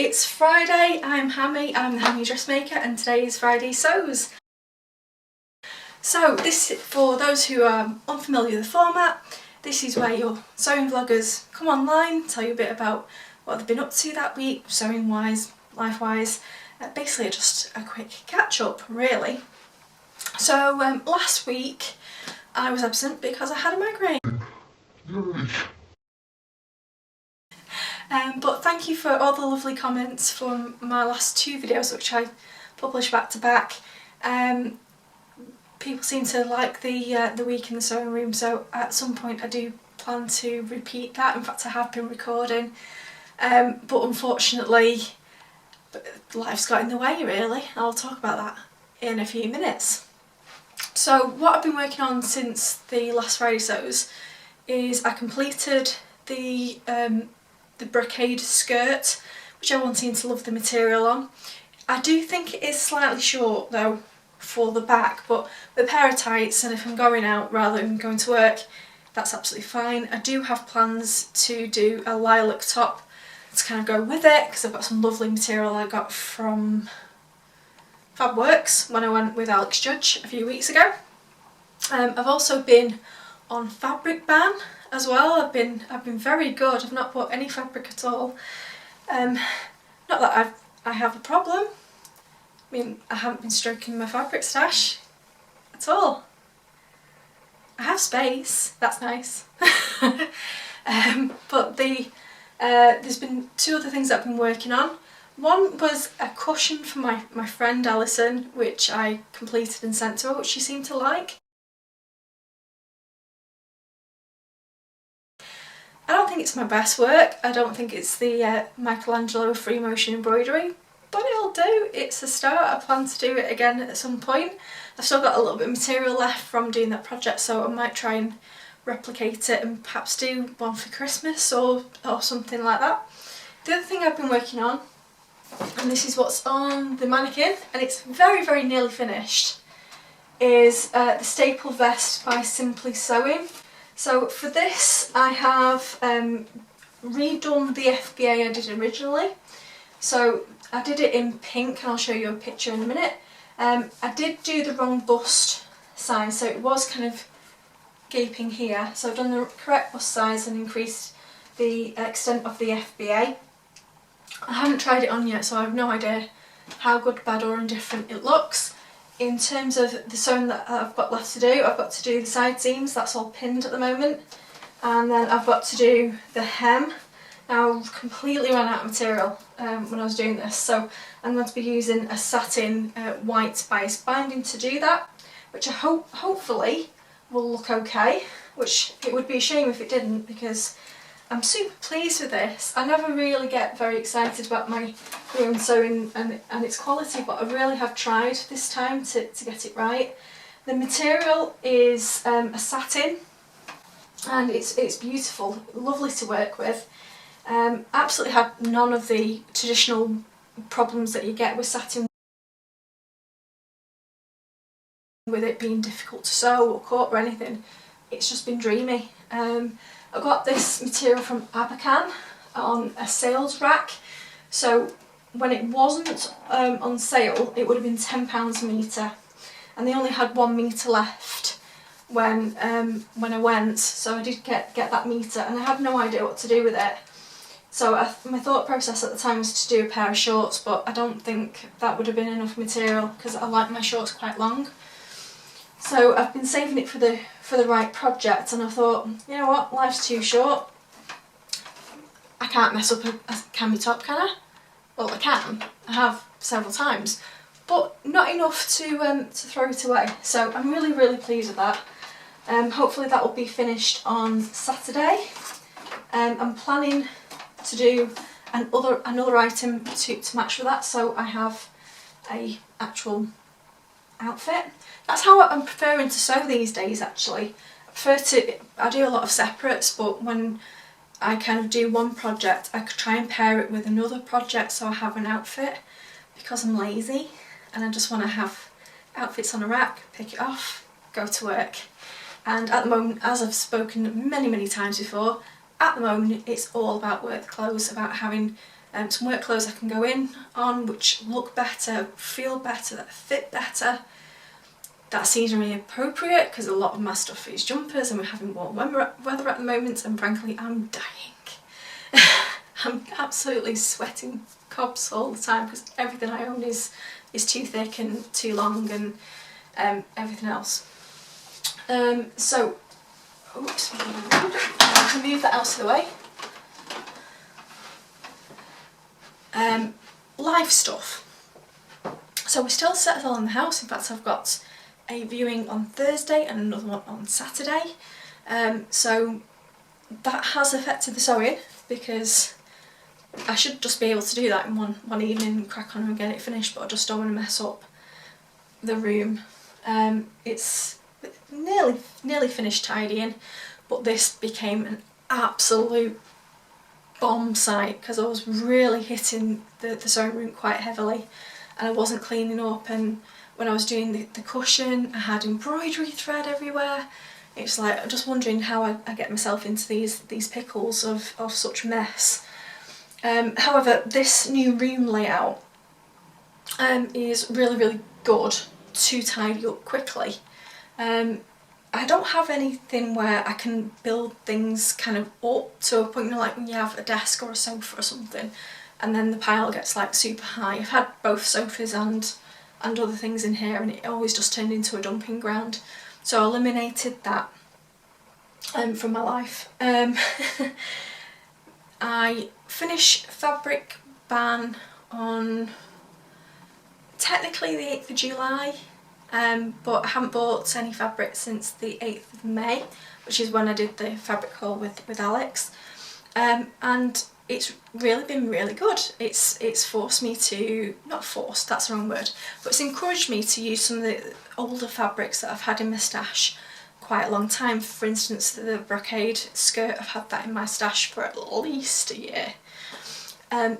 it's Friday, I'm Hammy, I'm the Hammy Dressmaker, and today is Friday Sews. So this, for those who are unfamiliar with the format, this is where your sewing vloggers come online, tell you a bit about what they've been up to that week, sewing wise, life wise, basically just a quick catch up really. So last week I was absent because I had a migraine. But thank you for all the lovely comments from my last two videos which I published back to back. People seem to like the week in the sewing room, so at some point I do plan to repeat that. In fact, I have been recording, but unfortunately life's got in the way really. I'll talk about that in a few minutes. So what I've been working on since the last Friday Sews is I completed the brocade skirt, which everyone seems to love the material on. I do think it is slightly short though for the back, but with a pair of tights and if I'm going out rather than going to work, that's absolutely fine. I do have plans to do a lilac top to kind of go with it because I've got some lovely material I got from Fabworks when I went with Alex Judge a few weeks ago. I've also been on fabric ban as well. I've been very good. I've not bought any fabric at all. Not that I have a problem. I mean, I haven't been stroking my fabric stash at all. I have space, that's nice. But there's been two other things that I've been working on. One was a cushion for my friend Alison, which I completed and sent to her, which she seemed to like. I don't think it's my best work. I don't think it's the Michelangelo free motion embroidery, but it'll do. It's a start. I plan to do it again at some point. I've still got a little bit of material left from doing that project, so I might try and replicate it and perhaps do one for Christmas or something like that. The other thing I've been working on, and this is what's on the mannequin, and it's very nearly finished, is the staple vest by Simply Sewing. So for this I have redone the FBA I did originally. So I did it in pink and I'll show you a picture in a minute. I did do the wrong bust size, so it was kind of gaping here. So I've done the correct bust size and increased the extent of the FBA. I haven't tried it on yet, so I have no idea how good, bad or indifferent it looks. In terms of the sewing that I've got left to do, I've got to do the side seams, that's all pinned at the moment. And then I've got to do the hem. Now I've completely run out of material when I was doing this, so I'm going to be using a satin white spice binding to do that, which I hopefully will look okay, which it would be a shame if it didn't because I'm super pleased with this. I never really get very excited about my own sewing and its quality, but I really have tried this time to get it right. The material is a satin and it's beautiful, lovely to work with. Absolutely had none of the traditional problems that you get with satin, with it being difficult to sew or cut or anything. It's just been dreamy. I got this material from Abercan on a sales rack, so when it wasn't on sale it would have been £10 a metre, and they only had 1 metre left when I went, so I did get that metre and I had no idea what to do with it. So my thought process at the time was to do a pair of shorts, but I don't think that would have been enough material because I like my shorts quite long. So I've been saving it for the right project, and I thought, you know what, life's too short. I can't mess up a cami top, can I? Well, I can. I have several times, but not enough to throw it away. So I'm really pleased with that. Hopefully that will be finished on Saturday. I'm planning to do another item to match with that, so I have a actual outfit. That's how I'm preferring to sew these days actually. I do a lot of separates, but when I kind of do one project I could try and pair it with another project so I have an outfit, because I'm lazy and I just want to have outfits on a rack, pick it off, go to work. And at the moment, as I've spoken many times before, at the moment it's all about work clothes, about having some work clothes I can go in on, which look better, feel better, that fit better. That seems really appropriate because a lot of my stuff is jumpers and we're having warm weather at the moment, and frankly I'm dying. I'm absolutely sweating cobs all the time because everything I own is too thick and too long, and everything else. So, oops, I can move that out of the way. Live stuff. So we're still settled in the house. In fact, I've got a viewing on Thursday and another one on Saturday. So that has affected the sewing because I should just be able to do that in one evening and crack on and get it finished, but I just don't want to mess up the room. It's nearly finished tidying, but this became an absolute bomb site because I was really hitting the sewing room quite heavily and I wasn't cleaning up, and when I was doing the cushion I had embroidery thread everywhere. It's like I'm just wondering how I get myself into these pickles of such mess. However, this new room layout is really good to tidy up quickly. I don't have anything where I can build things kind of up to a point, you know, like when you have a desk or a sofa or something and then the pile gets like super high. I've had both sofas and other things in here and it always just turned into a dumping ground. So I eliminated that from my life. I finished Fabric Ban on technically the 8th of July. But I haven't bought any fabric since the 8th of May, which is when I did the fabric haul with Alex, and it's really been really good. It's forced me to, not forced, that's the wrong word, but it's encouraged me to use some of the older fabrics that I've had in my stash quite a long time. For instance, the brocade skirt, I've had that in my stash for at least a year.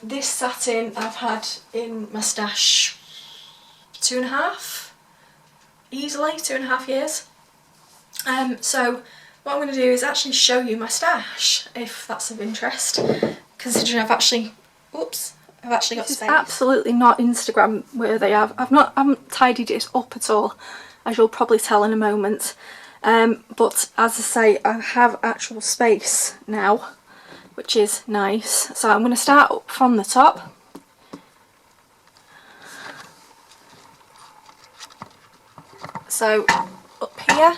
This satin I've had in my stash 2.5 easily, 2.5 years. So what I'm going to do is actually show you my stash, if that's of interest, considering I've actually got space. It's absolutely not Instagram worthy. I haven't tidied it up at all, as you'll probably tell in a moment. But as I say, I have actual space now, which is nice. So I'm going to start up from the top. So up here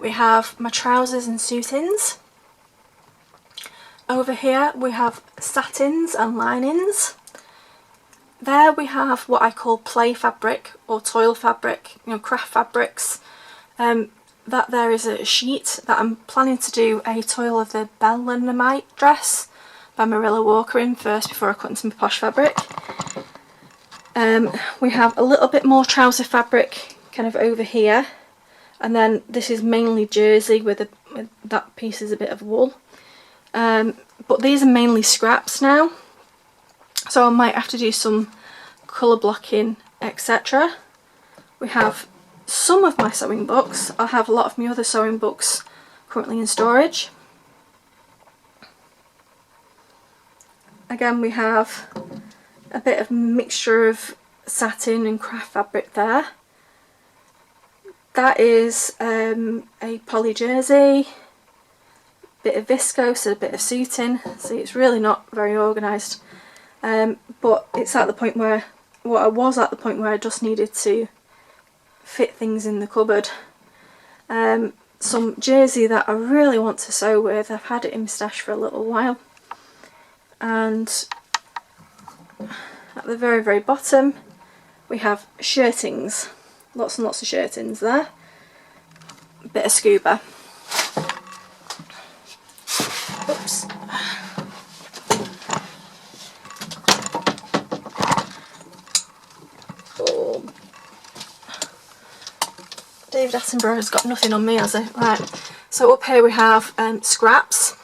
we have my trousers and suit-ins. Over here we have satins and linings. There we have what I call play fabric or toil fabric, you know, craft fabrics. That there is a sheet that I'm planning to do a toil of the Belenamite dress by Marilla Walker in first before I cut into my posh fabric. We have a little bit more trouser fabric kind of over here, and then this is mainly jersey with that piece is a bit of wool, but these are mainly scraps now, so I might have to do some colour blocking, etc. We have some of my sewing books. I have a lot of my other sewing books currently in storage. Again, we have a bit of mixture of satin and craft fabric there. That is a poly jersey, bit of viscose, a bit of suiting. See, it's really not very organised, but it's at the point where, I was at the point where I just needed to fit things in the cupboard. Some jersey that I really want to sew with. I've had it in my stash for a little while, and at the very bottom we have shirtings. Lots and lots of shirtings there. A bit of scuba. Oops. Oh. David Attenborough's got nothing on me, has he? Right. So up here we have scraps.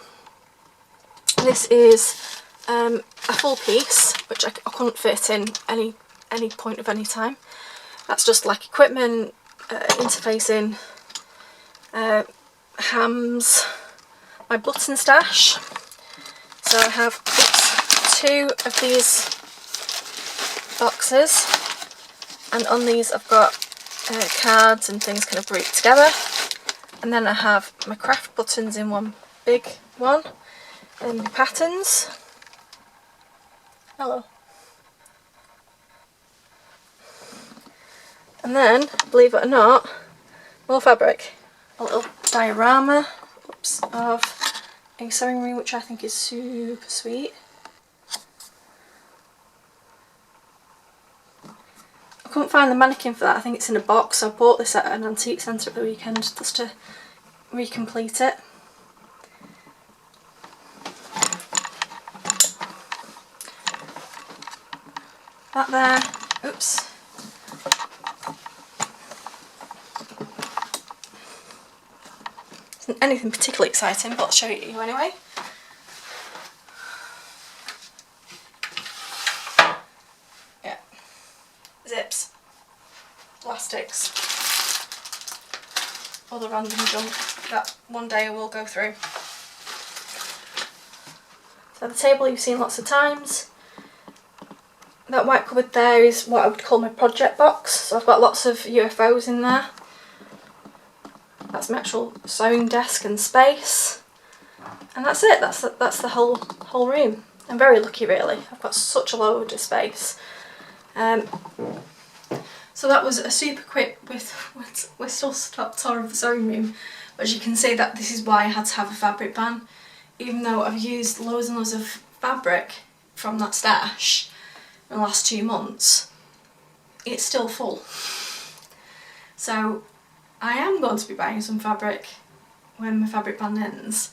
This is a full piece, which I couldn't fit in any point of any time. That's just like equipment, interfacing, hams, my button stash. So I have 2 of these boxes, and on these I've got cards and things kind of grouped together, and then I have my craft buttons in one big one, and my patterns. Hello. And then, believe it or not, more fabric. A little diorama, of a sewing room, which I think is super sweet. I couldn't find the mannequin for that. I think it's in a box, so I bought this at an antique centre at the weekend just to recomplete it. That there, oops. Isn't anything particularly exciting, but I'll show it you anyway. Yeah, zips, elastics, all the random junk that one day I will go through. So the table you've seen lots of times. That white cupboard there is what I would call my project box, so I've got lots of UFOs in there. That's my actual sewing desk and space, and that's it. That's the whole room. I'm very lucky, really. I've got such a load of space. So that was a super quick whistle stop tour of the sewing room. But as you can see, that this is why I had to have a fabric ban, even though I've used loads and loads of fabric from that stash in the last 2 months. It's still full. So I am going to be buying some fabric when my fabric ban ends,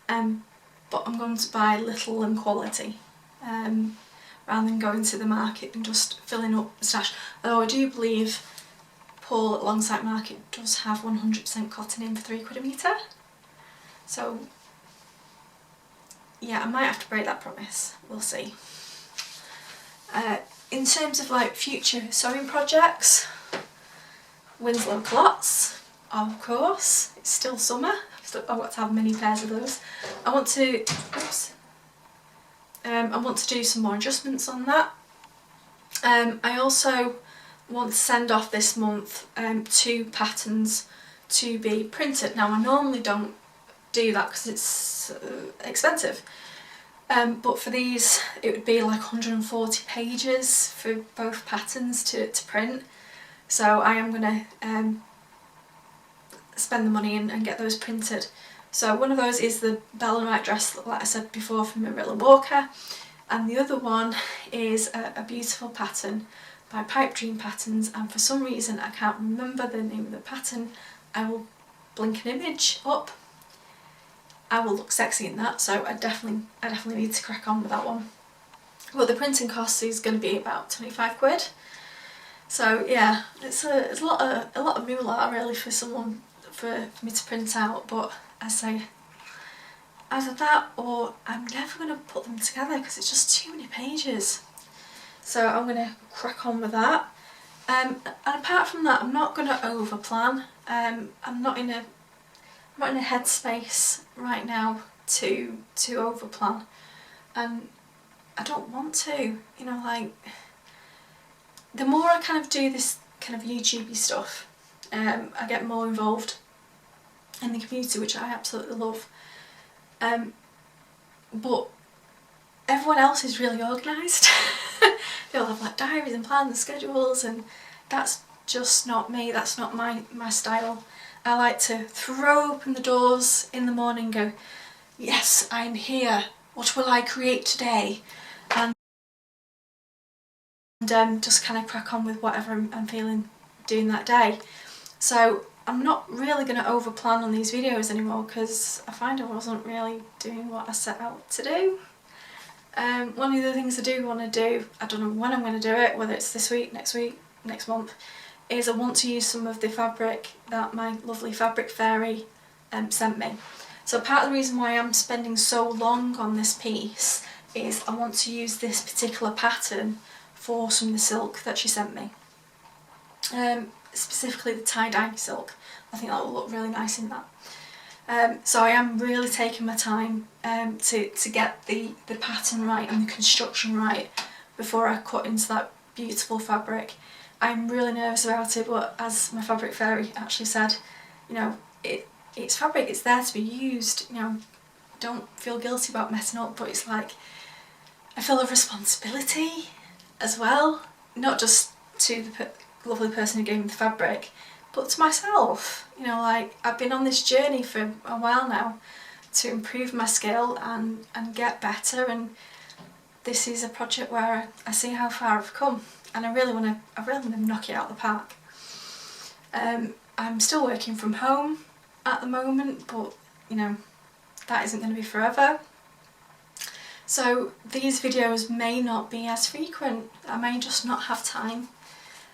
but I'm going to buy little and quality, rather than going to the market and just filling up the stash. Although I do believe Paul at Longside Market does have 100% cotton in for £3 a metre. So yeah, I might have to break that promise, we'll see. In terms of like future sewing projects, Winslow clots, of course, it's still summer, I've got to have many pairs of those. I want to do some more adjustments on that. I also want to send off this month 2 patterns to be printed. Now I normally don't do that because it's expensive, but for these it would be like 140 pages for both patterns to print. So I am going to spend the money and get those printed. So one of those is the Bella White dress, like I said before, from Marilla Walker, and the other one is a beautiful pattern by Pipe Dream Patterns, and for some reason I can't remember the name of the pattern. I will blink an image up. I will look sexy in that, so I definitely need to crack on with that one. Well, the printing cost is going to be about £25. So yeah, it's a lot of moolah really for me to print out, but I say either that or I'm never going to put them together because it's just too many pages. So I'm going to crack on with that. And apart from that, I'm not going to over plan. I'm not in a headspace right now to over plan, and I don't want to. You know, like, the more I kind of do this kind of YouTubey stuff, I get more involved in the community, which I absolutely love. But everyone else is really organised. They all have like diaries and plans and schedules, and that's just not me. That's not my style. I like to throw open the doors in the morning and go, yes, I'm here. What will I create today? And just kind of crack on with whatever I'm feeling doing that day. So I'm not really going to over plan on these videos anymore because I find I wasn't really doing what I set out to do. One of the things I do want to do, I don't know when I'm going to do it, whether it's this week, next month, is I want to use some of the fabric that my lovely fabric fairy sent me. So part of the reason why I'm spending so long on this piece is I want to use this particular pattern for some of the silk that she sent me. Specifically the tie-dye silk. I think that will look really nice in that. So I am really taking my time to get the pattern right and the construction right before I cut into that beautiful fabric. I'm really nervous about it, but as my fabric fairy actually said, you know, it's fabric, it's there to be used, you know, don't feel guilty about messing up, but it's like I feel a responsibility as well, not just to the lovely person who gave me the fabric, but to myself. You know, like, I've been on this journey for a while now to improve my skill and get better, and this is a project where I see how far I've come, and I really want to knock it out of the park. I'm still working from home at the moment, but you know, that isn't going to be forever. So these videos may not be as frequent, I may just not have time.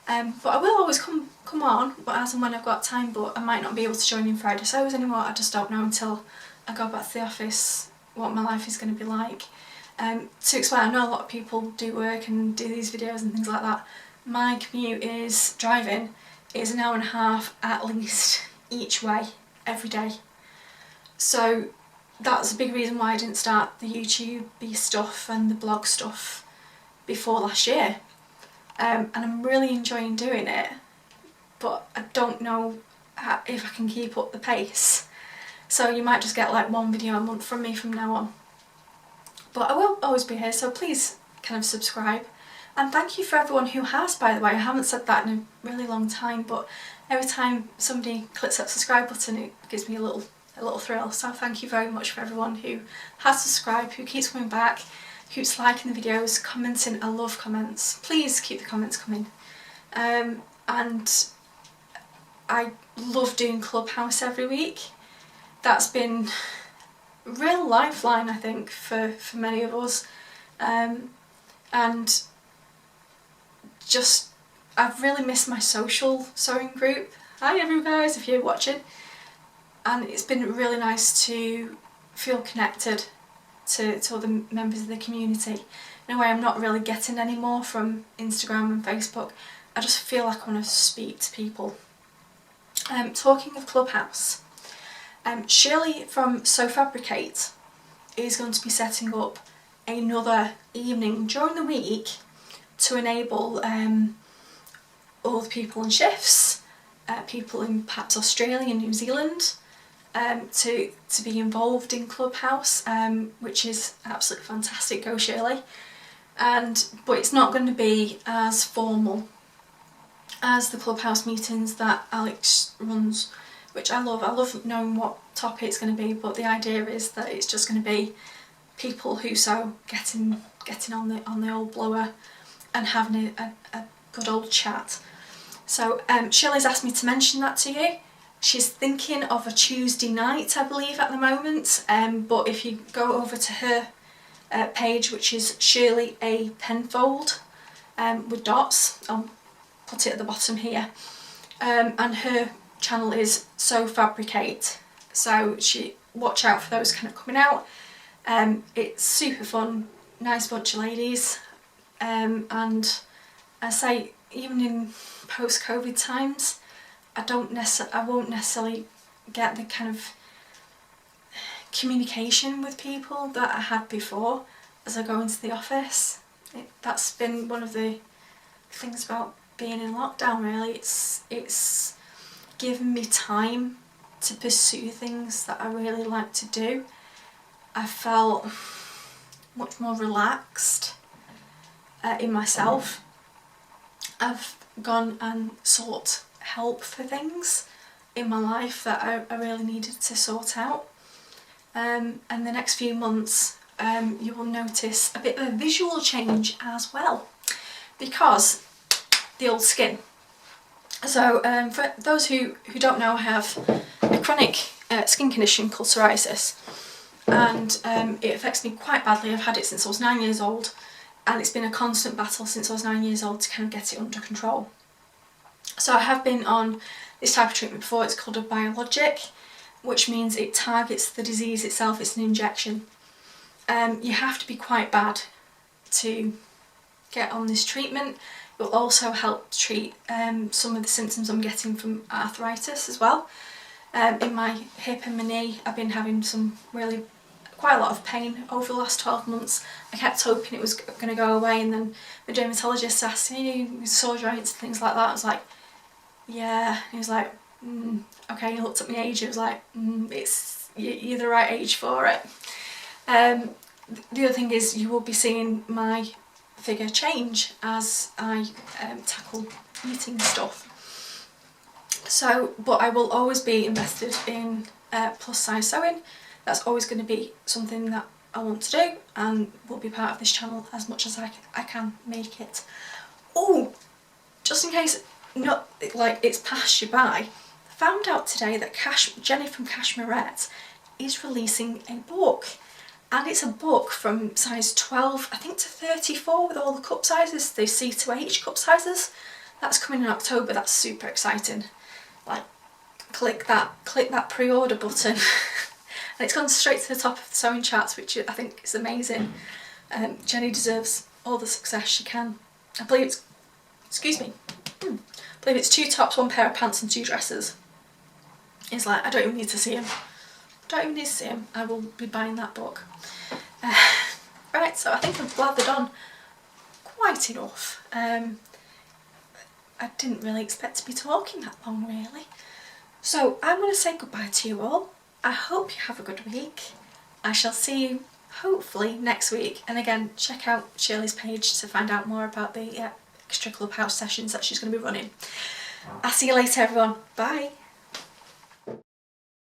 But I will always come on, but as and when I've got time, but I might not be able to join in Friday shows anymore. I just don't know until I go back to the office what my life is going to be like. To explain, I know a lot of people do work and do these videos and things like that. My commute is driving, is an hour and a half at least each way, every day. So that's a big reason why I didn't start the YouTube stuff and the blog stuff before last year. And I'm really enjoying doing it, but I don't know if I can keep up the pace. So you might just get like one video a month from me from now on. But I will always be here, so please kind of subscribe. And thank you for everyone who has, by the way. I haven't said that in a really long time, but every time somebody clicks that subscribe button, it gives me a little thrill. So thank you very much for everyone who has subscribed, who keeps coming back, who's liking the videos, commenting. I love comments. Please keep the comments coming. And I love doing Clubhouse every week. That's been a real lifeline, I think, for many of us. And just, I've really missed my social sewing group. Hi everyone guys, if you're watching. And it's been really nice to feel connected to other members of the community in a way I'm not really getting anymore from Instagram and Facebook. I just feel like I want to speak to people. Talking of Clubhouse, Shirley from Sew Fabricate is going to be setting up another evening during the week to enable all the people in shifts, people in perhaps Australia and New Zealand, to be involved in Clubhouse, which is absolutely fantastic. Go Shirley. But it's not going to be as formal as the Clubhouse meetings that Alex runs, which I love. I love knowing what topic it's going to be, but the idea is that it's just going to be people who sew getting on the old blower and having a good old chat. So Shirley's asked me to mention that to you. She's thinking of a Tuesday night, I believe, at the moment, but if you go over to her page, which is Shirley A. Penfold, with dots, I'll put it at the bottom here, and her channel is Sew Fabricate, so watch out for those kind of coming out. It's super fun, nice bunch of ladies, and I say, even in post-COVID times, I won't necessarily get the kind of communication with people that I had before as I go into the office. That's been one of the things about being in lockdown, really. It's given me time to pursue things that I really like to do. I felt much more relaxed in myself. I've gone and sought help for things in my life that I really needed to sort out. And the next few months you will notice a bit of a visual change as well, because the old skin. So for those who don't know, I have a chronic skin condition called psoriasis, and it affects me quite badly. I've had it since I was 9 years old, and it's been a constant battle since I was 9 years old to kind of get it under control. So I have been on this type of treatment before. It's called a biologic, which means it targets the disease itself. It's an injection. You have to be quite bad to get on this treatment. It will also help treat some of the symptoms I'm getting from arthritis as well. in my hip and my knee. I've been having quite a lot of pain over the last 12 months. I kept hoping it was going to go away, and then the dermatologist asked me, sore joints and things like that. I was like, yeah. He was like, okay. He looked at my age. He was like, you're the right age for it. The other thing is, you will be seeing my figure change as I tackle eating stuff. So, but I will always be invested in plus size sewing. That's always going to be something that I want to do, and will be part of this channel as much as I can make it. Oh, just in case it's passed you by, I found out today that Jenny from Cashmerette is releasing a book, and it's a book from size 12 I think to 34 with all the cup sizes, the C to H cup sizes. That's coming in October. That's super exciting. Like, click that pre-order button. And it's gone straight to the top of the sewing charts, which I think is amazing. Jenny deserves all the success she can. I believe it's, excuse me, I believe it's 2 tops, 1 pair of pants and 2 dresses. It's like, I don't even need to see them. Don't even need to see them. I will be buying that book. Right, so I think I've blathered on quite enough. I didn't really expect to be talking that long, really. So I'm going to say goodbye to you all. I hope you have a good week. I shall see you hopefully next week. And again, check out Shirley's page to find out more about the extra clubhouse sessions that she's going to be running. I'll see you later, everyone. Bye.